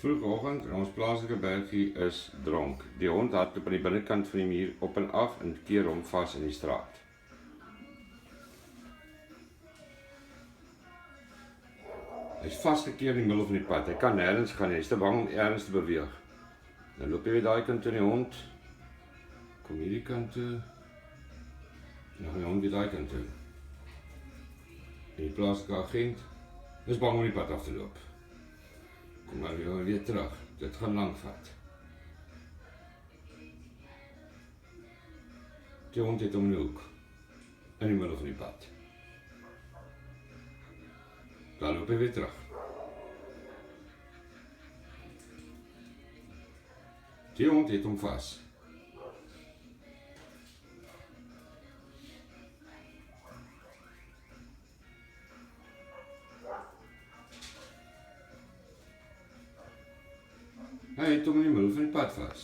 Vroegoggend in ons plaaslike bergie is dronk. Die hond hardloop aan die binnekant van die muur op en af en keer hom vas in die straat. Hy is vasgekeer in die middel van die pad. Hy kan nêrens gaan nie. Hy is te bang om ergens te beweeg. Dan loop hy weer daai kant toe die hond. Kom hierdie kant toe. En dan gaan die hond weer daai kant toe. En die plaaslike agent is bang om die pad af te loop. Kom maar weer terug. Dit gaan lank vat. Die hond het om die hoek. In die middel van die pad. Dan loop hy weer terug. Die hond het hom vas. Hy het hom in die middel van die pad vas.